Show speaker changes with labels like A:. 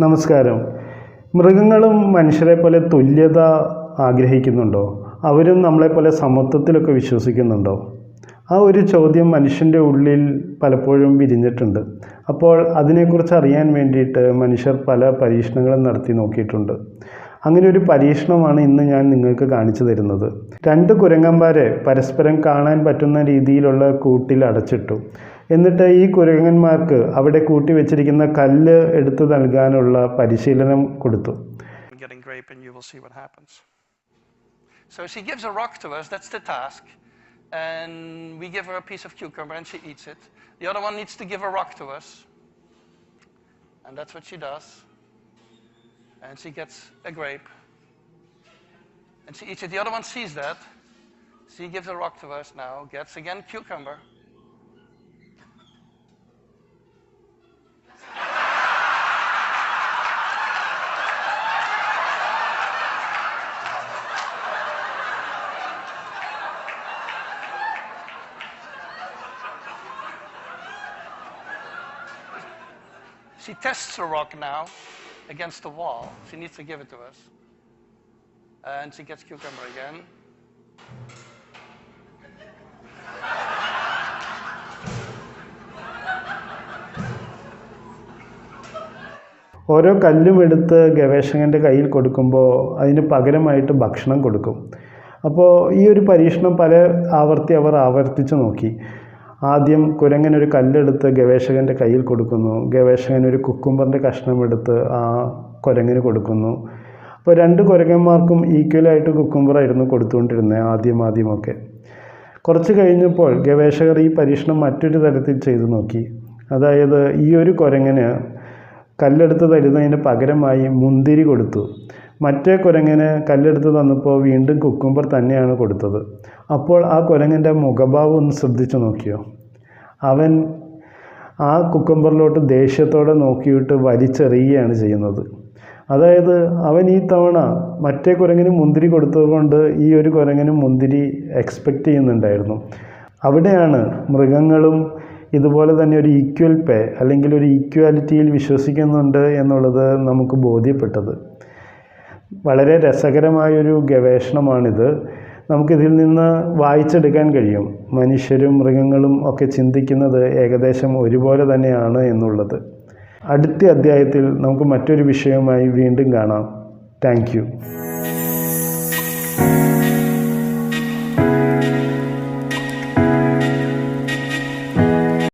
A: നമസ്കാരം. മൃഗങ്ങളും മനുഷ്യരെ പോലെ തുല്യത ആഗ്രഹിക്കുന്നുണ്ടോ? അവരും നമ്മളെപ്പോലെ സമത്വത്തിലൊക്കെ വിശ്വസിക്കുന്നുണ്ടോ? ആ ഒരു ചോദ്യം മനുഷ്യൻ്റെ ഉള്ളിൽ പലപ്പോഴും വിരിഞ്ഞിട്ടുണ്ട്. അപ്പോൾ അതിനെക്കുറിച്ച് അറിയാൻ വേണ്ടിയിട്ട് മനുഷ്യർ പല പരീക്ഷണങ്ങളും നടത്തി നോക്കിയിട്ടുണ്ട്. അങ്ങനെ ഒരു പരീക്ഷണമാണ് ഇന്ന് ഞാൻ നിങ്ങൾക്ക് കാണിച്ചു തരുന്നത്. 2 കുരങ്ങന്മാരെ പരസ്പരം കാണാൻ പറ്റുന്ന രീതിയിലുള്ള കൂട്ടിൽ അടച്ചിട്ടു. എന്നിട്ട് ഈ കുരങ്ങന്മാർക്ക് അവിടെ കൂട്ടി വെച്ചിരിക്കുന്ന കല്ല് എടുത്തു നൽകാനുള്ള പരിശീലനം കൊടുത്തു.
B: Getting grape and you will see what happens. So she gives a rock to us, that's the task. And we give her a piece of cucumber and she eats it. The other one needs to give a rock to us. And that's what she does. And she gets a grape. And she eats it. The other one sees that. She gives a rock to us now, gets again cucumber. She tests the rock now against the wall. She needs to give it to us. And she gets cucumber again.
A: ഓരോ കല്ലും എടുത്ത് ഗവേഷകൻ്റെ കയ്യിൽ കൊടുക്കുമ്പോൾ അതിന് പകരമായിട്ട് ഭക്ഷണം കൊടുക്കും. അപ്പോൾ ഈ ഒരു പരീക്ഷണം പല അവർ ആവർത്തിച്ച് നോക്കി. ആദ്യം കുരങ്ങൻ ഒരു കല്ലെടുത്ത് ഗവേഷകൻ്റെ കയ്യിൽ കൊടുക്കുന്നു. ഗവേഷകൻ ഒരു കുക്കുംബറിൻ്റെ കഷ്ണമെടുത്ത് ആ കുരങ്ങന് കൊടുക്കുന്നു. അപ്പോൾ 2 കുരങ്ങന്മാർക്കും ഈക്വലായിട്ട് കുക്കുംബറായിരുന്നു കൊടുത്തുകൊണ്ടിരുന്നത് ആദ്യമൊക്കെ. കുറച്ച് കഴിഞ്ഞപ്പോൾ ഗവേഷകർ ഈ പരീക്ഷണം മറ്റൊരു തരത്തിൽ ചെയ്തു നോക്കി. അതായത് ഈ ഒരു കുരങ്ങന് കല്ലെടുത്ത് തരുന്നതിന് പകരമായി മുന്തിരി കൊടുത്തു. മറ്റേ കുരങ്ങന് കല്ലെടുത്ത് തന്നപ്പോൾ വീണ്ടും കുക്കുംബർ തന്നെയാണ് കൊടുത്തത്. അപ്പോൾ ആ കുരങ്ങൻ്റെ മുഖഭാവം ഒന്ന് ശ്രദ്ധിച്ചു നോക്കിയോ? അവൻ ആ കുക്കുംബറിലോട്ട് ദേഷ്യത്തോടെ നോക്കിയിട്ട് വലിച്ചെറിയുകയാണ് ചെയ്യുന്നത്. അതായത് അവൻ ഈ തവണ മറ്റേ കുരങ്ങിന് മുന്തിരി കൊടുത്തതുകൊണ്ട് ഈ ഒരു കുരങ്ങിന് മുന്തിരി എക്സ്പെക്റ്റ് ചെയ്യുന്നുണ്ടായിരുന്നു. അവിടെയാണ് മൃഗങ്ങളും ഇതുപോലെ തന്നെ ഒരു ഈക്വൽ പേ അല്ലെങ്കിൽ ഒരു ഈക്വാലിറ്റിയിൽ വിശ്വസിക്കുന്നുണ്ട് എന്നുള്ളത് നമുക്ക് ബോധ്യപ്പെട്ടത്. വളരെ രസകരമായൊരു ഗവേഷണമാണിത്. നമുക്കിതിൽ നിന്ന് വായിച്ചെടുക്കാൻ കഴിയും മനുഷ്യരും മൃഗങ്ങളും ഒക്കെ ചിന്തിക്കുന്നത് ഏകദേശം ഒരുപോലെ തന്നെയാണ് എന്നുള്ളത്. അടുത്ത അധ്യായത്തിൽ നമുക്ക് മറ്റൊരു വിഷയവുമായി വീണ്ടും കാണാം. Thank you.